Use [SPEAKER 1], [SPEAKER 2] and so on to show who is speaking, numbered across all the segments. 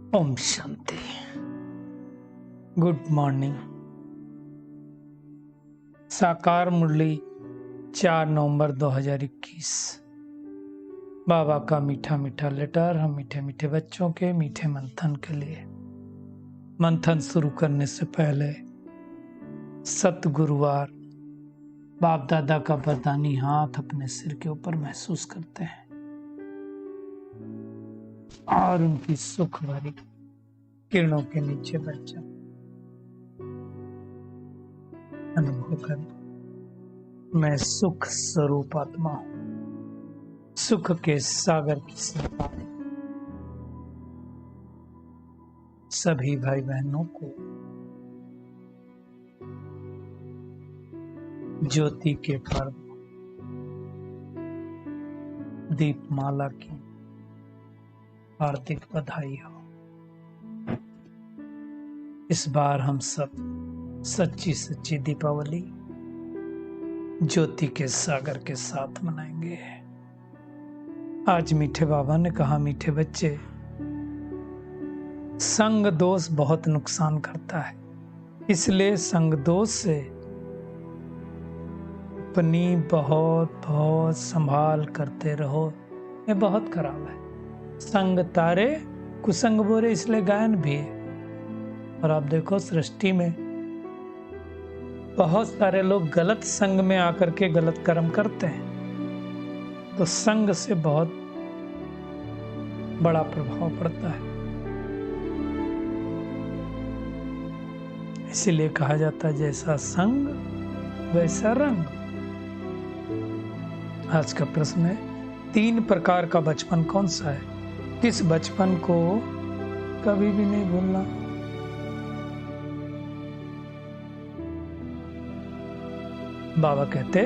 [SPEAKER 1] Om Shanti. Good morning. साकार मुरली 4 नवंबर 2021। बाबा का मीठा मीठा लेटर हम मीठे मीठे बच्चों के मीठे मंथन के लिए। मंथन शुरू करने से पहले सतगुरुवार बाप दादा का वरदानी हाथ अपने सिर के ऊपर महसूस करते हैं और उनकी सुख भरी किरणों के नीचे बैठ जाते, अनुभव करें मैं सुख स्वरूप आत्मा हूं, सुख के सागर की संतान। सभी भाई बहनों को ज्योति के पर्व दीपमाला की हार्दिक बधाई हो। इस बार हम सब सच्ची सच्ची दीपावली ज्योति के सागर के साथ मनाएंगे। आज मीठे बाबा ने कहा, मीठे बच्चे, संग दोष बहुत नुकसान करता है, इसलिए संग दोष से अपनी बहुत बहुत संभाल करते रहो। ये बहुत खराब है। संग तारे कुसंग बोरे, इसलिए गायन भी है। और आप देखो सृष्टि में बहुत सारे लोग गलत संग में आकर के गलत कर्म करते हैं, तो संग से बहुत बड़ा प्रभाव पड़ता है। इसीलिए कहा जाता है, जैसा संग वैसा रंग। आज का प्रश्न है, 3 प्रकार का बचपन कौन सा है? किस बचपन को कभी भी नहीं भूलना? बाबा कहते,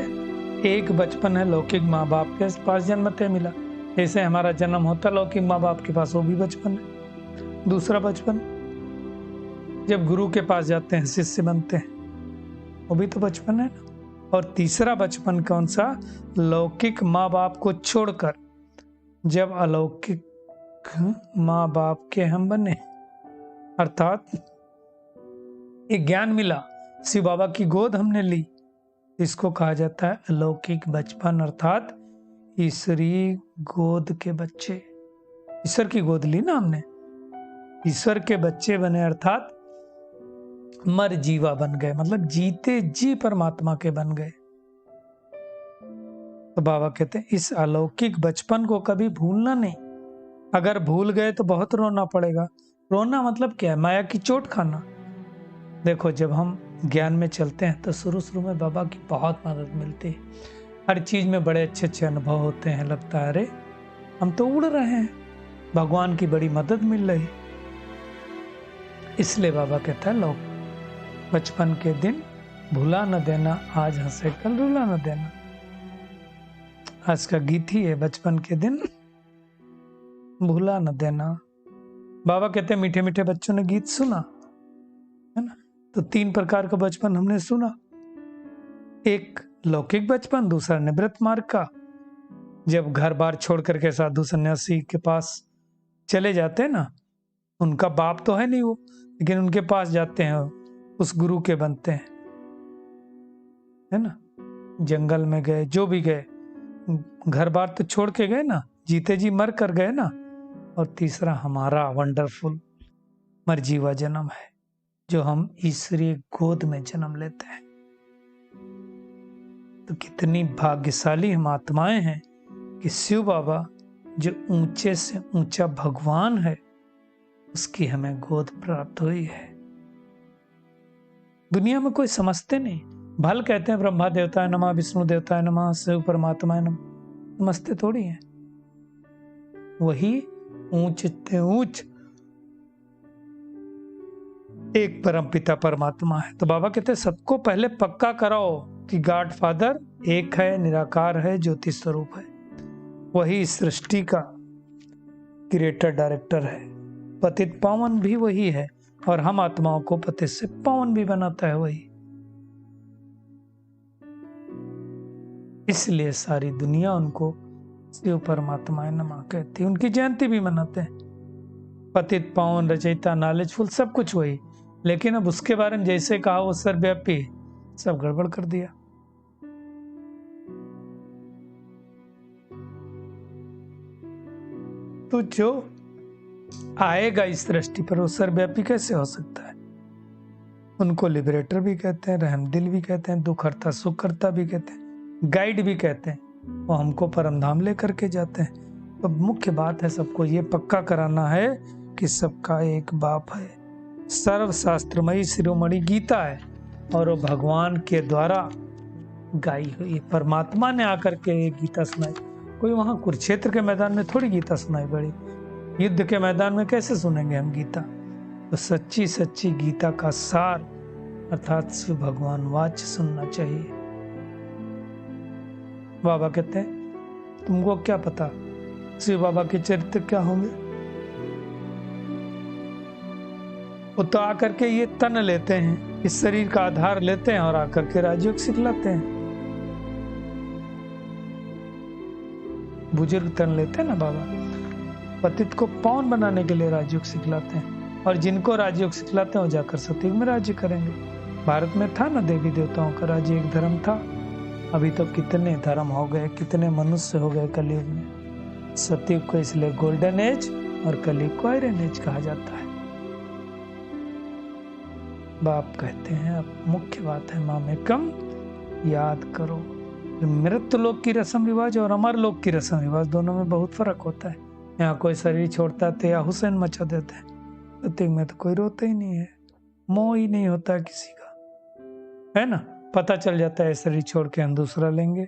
[SPEAKER 1] एक बचपन है लौकिक माँ बाप के पास जन्मते मिला, जैसे हमारा जन्म होता लौकिक माँ बाप के पास, वो भी बचपन है। दूसरा बचपन जब गुरु के पास जाते हैं, शिष्य बनते हैं, वो भी तो बचपन है ना। और तीसरा बचपन कौन सा? लौकिक माँ बाप को छोड़कर जब अलौकिक माँ बाप के हम बने, अर्थात एक ज्ञान मिला, शिव बाबा की गोद हमने ली, इसको कहा जाता है अलौकिक बचपन, अर्थात ईश्वरी गोद के बच्चे। ईश्वर की गोद ली ना हमने, ईश्वर के बच्चे बने, अर्थात मर जीवा बन गए, मतलब जीते जी परमात्मा के बन गए। तो बाबा कहते हैं, इस अलौकिक बचपन को कभी भूलना नहीं। अगर भूल गए तो बहुत रोना पड़ेगा। रोना मतलब क्या है? माया की चोट खाना। देखो, जब हम ज्ञान में चलते हैं तो शुरू शुरू में बाबा की बहुत मदद मिलती है। हर चीज में बड़े अच्छे अच्छे अनुभव होते हैं। लगता है अरे हम तो उड़ रहे हैं, भगवान की बड़ी मदद मिल रही। इसलिए बाबा कहता है, लोग बचपन के दिन भूला न देना, आज हंसे कल रुला न देना। आज का गीत ही है, बचपन के दिन भूला न देना। बाबा कहते हैं, मीठे मीठे बच्चों ने गीत सुना है ना। तो 3 प्रकार का बचपन हमने सुना, एक लौकिक बचपन, दूसरा निवृत्त मार्ग का, जब घर बार छोड़ करके साधु सन्यासी के पास चले जाते हैं ना, उनका बाप तो है नहीं वो, लेकिन उनके पास जाते हैं, उस गुरु के बनते हैं, है ना। जंगल में गए, जो भी गए, घर बार तो छोड़ के गए ना, जीते जी मर कर गए ना। और तीसरा हमारा वंडरफुल मरजीवा जन्म है, जो हम ईश्वरीय गोद में जन्म लेते हैं। तो कितनी भाग्यशाली हम आत्माएं हैं कि शिव बाबा जो ऊंचे से ऊंचा भगवान है, उसकी हमें गोद प्राप्त हुई है। दुनिया में कोई समझते नहीं, भल कहते हैं ब्रह्मा देवताय नमः, विष्णु देवताय नमः, शिव परमात्माय नमः, समझते थोड़ी हैं। वही ऊंच से ऊंच एक परम पिता परमात्मा है। तो बाबा कहते हैं, सबको पहले पक्का कराओ कि गॉड फादर एक है, निराकार है, ज्योति स्वरूप है, वही सृष्टि का क्रिएटर डायरेक्टर है। पतित पावन भी वही है, और हम आत्माओं को पतित से पावन भी बनाता है वही। इसलिए सारी दुनिया उनको शिव परमात्मा नमः कहती है, उनकी जयंती भी मनाते हैं। पतित पावन रचयिता नॉलेजफुल सब कुछ वही, लेकिन अब उसके बारे में जैसे कहा वो सर्वव्यापी, सब गड़बड़ कर दिया। तो जो आएगा इस दृष्टि पर वो सर्वव्यापी कैसे हो सकता है? उनको लिबरेटर भी कहते हैं, रहमदिल भी कहते हैं, दुख हरता सुख हरता भी कहते हैं, गाइड भी कहते हैं। वो हमको परमधाम लेकर के जाते हैं। तो मुख्य बात है सबको ये पक्का कराना है कि सबका एक बाप है, सर्वशास्त्रमयी शिरोमणि गीता है और वो भगवान के द्वारा गाई हुई, परमात्मा ने आकर के ये गीता सुनाई। कोई वहां कुरुक्षेत्र के मैदान में थोड़ी गीता सुनाई पड़ी, युद्ध के मैदान में कैसे सुनेंगे हम गीता? तो सच्ची सच्ची गीता का सार अर्थात शिव भगवान वाच्य सुनना चाहिए। बाबा कहते हैं तुमको क्या पता शिव बाबा के चरित्र क्या होंगे? वो तो आकर के ये तन लेते हैं, इस शरीर का आधार लेते हैं और आकर के राजयोग सिखलाते हैं। बुजुर्ग तन लेते हैं ना बाबा, पतित को पावन बनाने के लिए राजयोग सिखलाते हैं, और जिनको राजयोग सिखलाते हैं वो जाकर सतयुग में राज्य करेंगे। भारत में था ना देवी देवताओं का राज्य, एक धर्म था। अभी तो कितने धर्म हो गए, कितने मनुष्य हो गए कलयुग में। सतयुग को इसलिए गोल्डन एज और कलयुग को आयरन एज कहा जाता है। बाप कहते हैं अब मुख्य बात है माँ में कम याद करो। मृत्यु लोक की रस्म रिवाज और अमर लोक की रस्म रिवाज दोनों में बहुत फर्क होता है। यहाँ कोई शरीर छोड़ता है तो या हुसैन मचा देते हैं, सतयुग में तो कोई रोता ही नहीं है, मोह ही नहीं होता है किसी का, है ना। पता चल जाता है शरीर छोड़ के हम दूसरा लेंगे।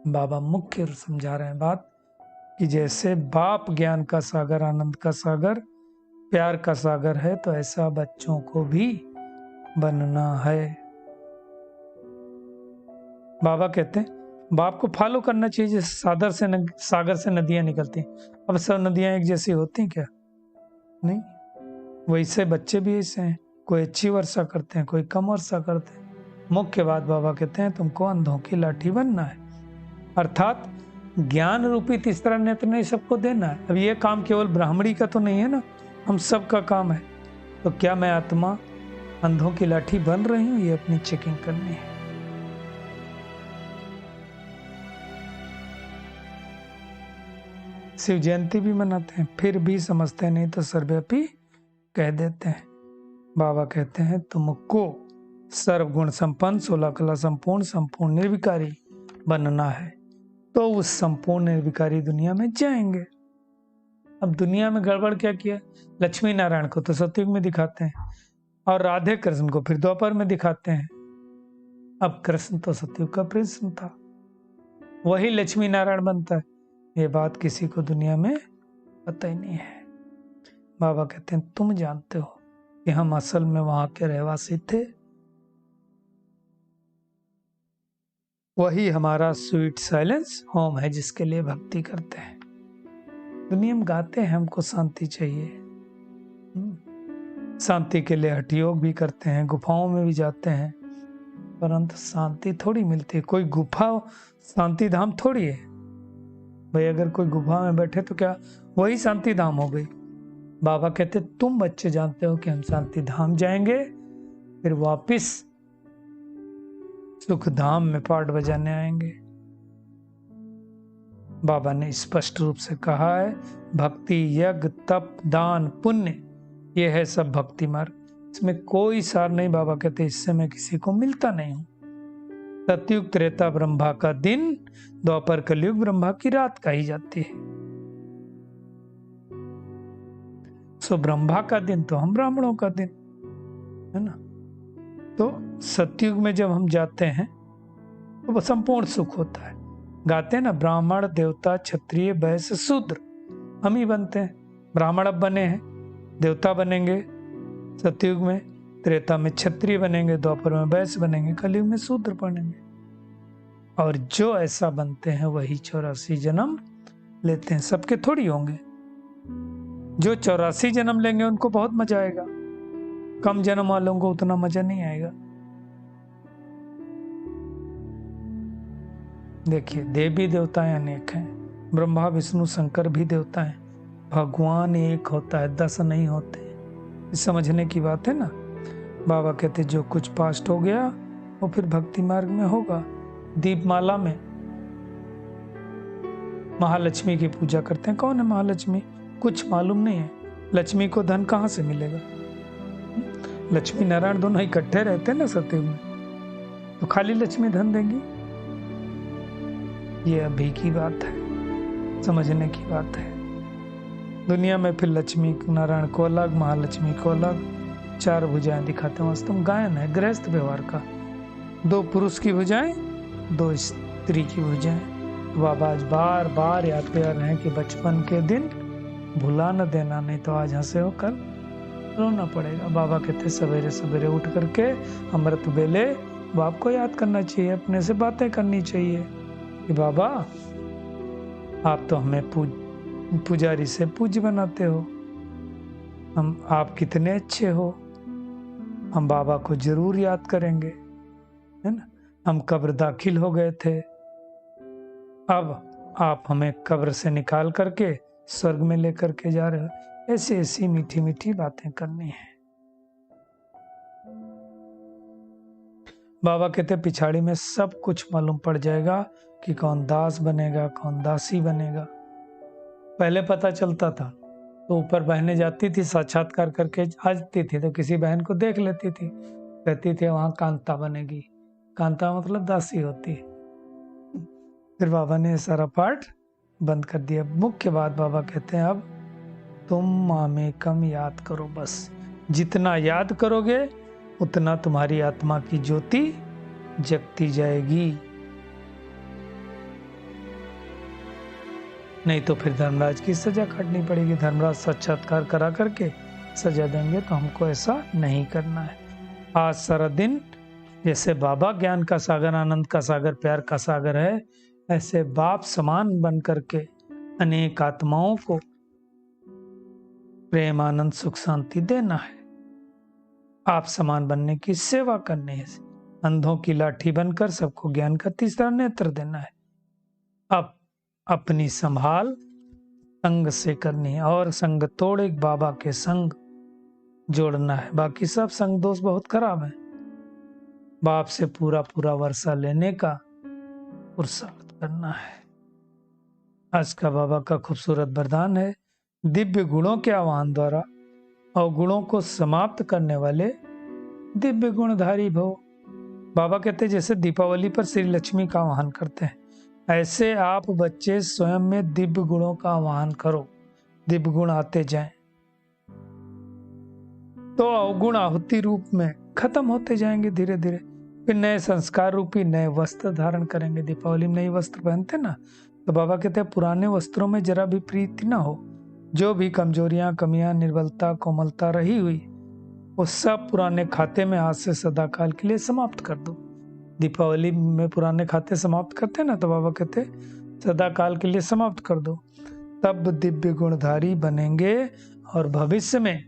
[SPEAKER 1] बाबा मुख्य समझा रहे हैं बात कि जैसे बाप ज्ञान का सागर, आनंद का सागर, प्यार का सागर है, तो ऐसा बच्चों को भी बनना है। बाबा कहते हैं बाप को फॉलो करना चाहिए, जैसे सागर से नदियां निकलती हैं। अब सब नदियां एक जैसी होती हैं क्या? नहीं, वैसे बच्चे भी ऐसे हैं, कोई अच्छी वर्षा करते हैं, कोई कम वर्षा करते हैं। मुख्य बात बाबा कहते हैं तुमको अंधों की लाठी बनना है, अर्थात ज्ञान रूपी तीसरा नेत्र नहीं सबको देना है। अब ये काम केवल ब्राह्मणी का तो नहीं है ना, हम सब का काम है। तो क्या मैं आत्मा अंधों की लाठी बन रही हूँ? ये अपनी चेकिंग करनी है। शिव जयंती भी मनाते हैं, फिर भी समझते नहीं तो सर्वव्यापी कह देते हैं। बाबा कहते हैं तुमको सर्वगुण संपन्न, 16 कला संपूर्ण, संपूर्ण निर्विकारी बनना है, तो उस संपूर्ण निर्विकारी दुनिया में जाएंगे। अब दुनिया में गड़बड़ क्या किया? लक्ष्मी नारायण को तो सतयुग में दिखाते हैं और राधे कृष्ण को फिर द्वापर में दिखाते हैं। अब कृष्ण तो सतयुग का कृष्ण था, वही लक्ष्मी नारायण बनता है। ये बात किसी को दुनिया में पता ही नहीं है। बाबा कहते हैं तुम जानते हो कि हम असल में वहां के रहवासी थे, वही हमारा स्वीट साइलेंस होम है जिसके लिए भक्ति करते हैं। दुनिया में गाते हैं हमको शांति चाहिए, शांति के लिए हठ योग भी करते हैं, गुफाओं में भी जाते हैं, परंतु शांति थोड़ी मिलती है। कोई गुफा शांति धाम थोड़ी है भाई। अगर कोई गुफा में बैठे तो क्या वही शांति धाम हो गई? बाबा कहते तुम बच्चे जानते हो कि हम शांति धाम जाएंगे, फिर वापिस सुख धाम में पाठ बजाने आएंगे। बाबा ने स्पष्ट रूप से कहा है भक्ति, यज्ञ, तप, दान, पुण्य, ये है सब भक्ति मार्ग। इसमें कोई सार नहीं। बाबा कहते इससे मैं किसी को मिलता नहीं हूं। सतयुग त्रेता ब्रह्मा का दिन, द्वापर कलयुग ब्रह्मा की रात कही जाती है। सो ब्रह्मा का दिन तो हम ब्राह्मणों का दिन है ना। तो सतयुग में जब हम जाते हैं तो वो संपूर्ण सुख होता है। गाते हैं ना ब्राह्मण, देवता, क्षत्रिय, वैश्य, शूद्र, हम ही बनते हैं। ब्राह्मण अब बने हैं, देवता बनेंगे सतयुग में, त्रेता में क्षत्रिय बनेंगे, द्वापर में वैश्य बनेंगे, कलयुग में शूद्र बनेंगे। और जो ऐसा बनते हैं वही 84 जन्म लेते हैं। सबके थोड़ी होंगे। जो 84 जन्म लेंगे उनको बहुत मजा आएगा, कम जन्म वालों को उतना मजा नहीं आएगा। देखिए देवी देवताएं अनेक हैं, ब्रह्मा विष्णु शंकर भी देवता हैं, भगवान एक होता है, 10 नहीं होते। समझने की बात है ना। बाबा कहते जो कुछ पास्ट हो गया वो फिर भक्ति मार्ग में होगा। दीपमाला में महालक्ष्मी की पूजा करते हैं। कौन है महालक्ष्मी? कुछ मालूम नहीं है। लक्ष्मी को धन कहाँ से मिलेगा? लक्ष्मी नारायण दोनों इकट्ठे रहते हैं ना सतयुग में, तो खाली लक्ष्मी धन देंगी? ये अभी की बात है, समझने की बात है। दुनिया में फिर लक्ष्मी नारायण को अलग, महालक्ष्मी को अलग, 4 भुजाएं दिखाते हैं। वास्तव गायन है गृहस्थ व्यवहार का। 2 पुरुष की भुजाएं, 2 स्त्री की भुजाएं। बाबा आज बार बार याद कर रहे हैं कि बचपन के दिन भुला न देना, नहीं तो आज हंसे हो कल रोना पड़ेगा। बाबा कहते सवेरे सवेरे उठ करके अमृत बेले बाप को याद करना चाहिए, अपने से बातें करनी चाहिए कि बाबा आप तो हमें पुजारी से पूज्य बनाते हो, आप कितने अच्छे हो, हम बाबा को जरूर याद करेंगे, है ना। हम कब्र दाखिल हो गए थे, अब आप हमें कब्र से निकाल करके स्वर्ग में लेकर के जा रहे हो। ऐसी ऐसी मीठी मीठी बातें करनी है। बाबा कहते पिछाड़ी में सब कुछ मालूम पड़ जाएगा कि कौन दास बनेगा, कौन दासी बनेगा। पहले पता चलता था तो ऊपर बहनें जाती थी, साक्षात्कार करके आती थी तो किसी बहन को देख लेती थी, कहती थी वहां कांता बनेगी। कांता मतलब दासी होती। फिर बाबा ने सारा पाठ बंद कर दिया। मुख्य बात बाबा कहते हैं अब तुम मामेकम याद करो। बस जितना याद करोगे उतना तुम्हारी आत्मा की ज्योति जगती जाएगी। नहीं तो फिर धर्मराज की सजा काटनी पड़ेगी। धर्मराज साक्षात्कार करा करके सजा देंगे, तो हमको ऐसा नहीं करना है। आज सारा दिन जैसे बाबा ज्ञान का सागर, आनंद का सागर, प्यार का सागर है, ऐसे बाप समान बन करके अनेक आत्माओं को प्रेम, आनंद, सुख, शांति देना है। आप समान बनने की सेवा करनी है। अंधों की लाठी बनकर सबको ज्ञान का तीसरा नेत्र देना है। अब अपनी संभाल संग से करनी है, और संग तोड़ एक बाबा के संग जोड़ना है। बाकी सब संग दोस्त बहुत खराब है। बाप से पूरा पूरा वर्षा लेने का पुरुषार्थ करना है। आज का बाबा का खूबसूरत वरदान है, दिव्य गुणों के आह्वान द्वारा अवगुणों को समाप्त करने वाले दिव्य गुणधारी भव। बाबा कहते जैसे दीपावली पर श्री लक्ष्मी का आह्वान करते हैं, ऐसे आप बच्चे स्वयं में दिव्य गुणों का आह्वान करो। दिव्य गुण आते जाएं तो अवगुण आहुति रूप में खत्म होते जाएंगे धीरे धीरे। फिर नए संस्कार रूपी नए वस्त्र धारण करेंगे। दीपावली में नई वस्त्र पहनते ना, तो बाबा कहते हैं पुराने वस्त्रों में जरा भी प्रीति ना हो। जो भी कमजोरियां, कमियां, निर्बलता, कोमलता रही हुई, वो सब पुराने खाते में आज से सदाकाल के लिए समाप्त कर दो। दीपावली में पुराने खाते समाप्त करते ना, तो बाबा कहते सदाकाल के लिए समाप्त कर दो, तब दिव्य गुणधारी बनेंगे और भविष्य में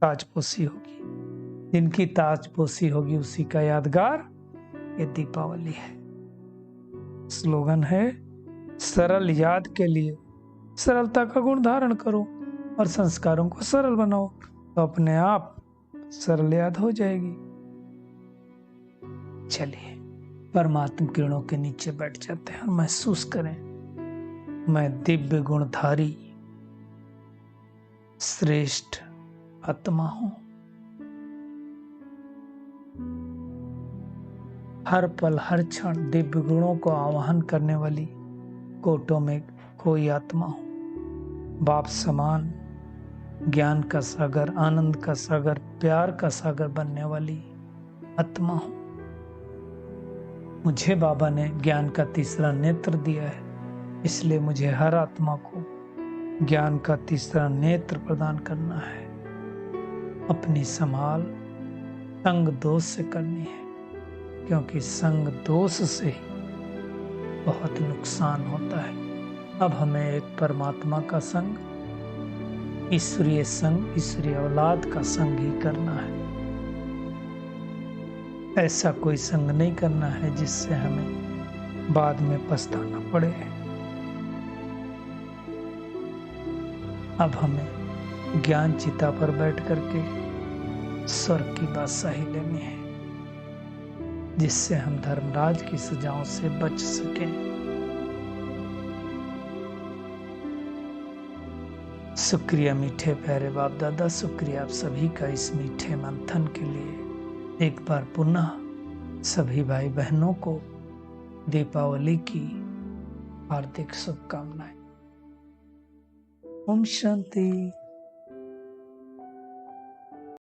[SPEAKER 1] ताजपोशी होगी। जिनकी ताजपोशी होगी उसी का यादगार ये दीपावली है। स्लोगन है, सरल याद के लिए सरलता का गुण धारण करो और संस्कारों को सरल बनाओ, तो अपने आप सरल याद हो जाएगी। चलिए परमात्मा किरणों के नीचे बैठ जाते हैं और महसूस करें, मैं दिव्य गुणधारी श्रेष्ठ आत्मा हूं। हर पल हर क्षण दिव्य गुणों को आवाहन करने वाली कोटों में कोई आत्मा हूं। बाप समान ज्ञान का सागर, आनंद का सागर, प्यार का सागर बनने वाली आत्मा हूं। मुझे बाबा ने ज्ञान का तीसरा नेत्र दिया है, इसलिए मुझे हर आत्मा को ज्ञान का तीसरा नेत्र प्रदान करना है। अपनी संभाल संग दोष से करनी है, क्योंकि संग दोष से ही बहुत नुकसान होता है। अब हमें एक परमात्मा का संग, ईश्वरीय संग, ईश्वरीय औलाद का संग ही करना है। ऐसा कोई संग नहीं करना है जिससे हमें बाद में पछताना पड़े। अब हमें ज्ञान चिता पर बैठ करके स्वर्ग की बादशाही लेनी है, जिससे हम धर्मराज की सजाओं से बच सकें। शुक्रिया मीठे प्यारे बाप दादा, शुक्रिया आप सभी का इस मीठे मंथन के लिए। एक बार पुनः सभी भाई बहनों को दीपावली की हार्दिक शुभकामनाएं। ओम शांति।